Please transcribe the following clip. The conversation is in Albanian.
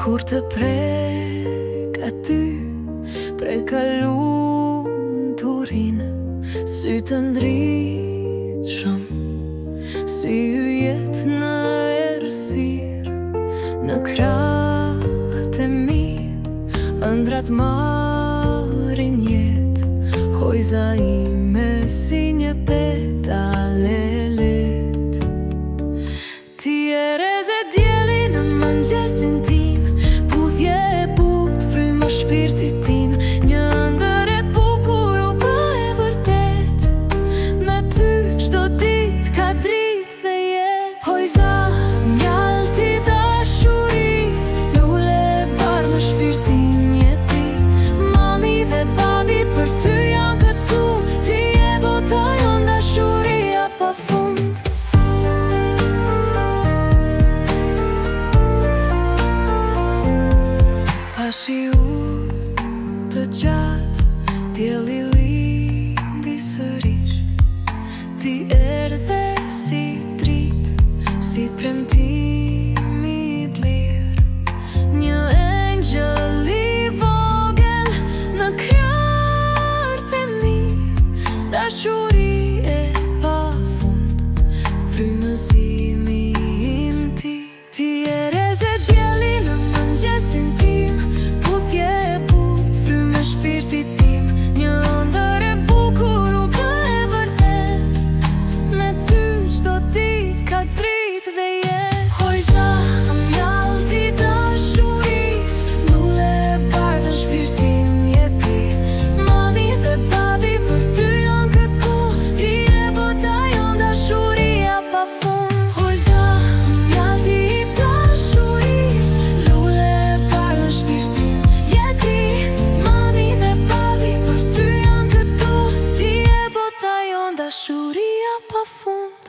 Kur të prek aty, preka lumturin, sy të ndritshëm, si yjet në errësirë, në krahët e mi, ëndrat marrin jetë, hojza ime si një petale letë. Ti e reze dielli në mëngjesin tim, puthje e butë, fryma shpirtit tim, një ëndër e bukur u bë e vërtet. Me ty çdo ditë ka dritë dhe jetë. Hojza mjalti dashurisë, lule e bardhë në shpirtin jeti. Mami dhe babi për ty janë këtu, ti e bota jon, dashuria pafund. Pashi të gjatë, dielli lindi sërish. Ti erdhe si dritë, si premtimi I lirë. Një engjëll I vogël në krahët e mi, dashuri e pafund, frymëzimi Im ti. Ti e reze dielli në mëngjesin tim, puthje e butë, frymë shpirtit tim, një ëndër e bukur u bë e vërtet. Me ty çdo ditë ka dritë dhe jetë. Hojza mjalti dashurisë, lule e bardhë në shpirtin jeti. Mami dhe babi për ty janë këtu, ti e bota jon, dashuria pafund. Hojza mjalti dashurisë, lule e bardhë në shpirtin jeti. Mami dhe babi për ty janë këtu, ti e bota jon, dashuria pafund.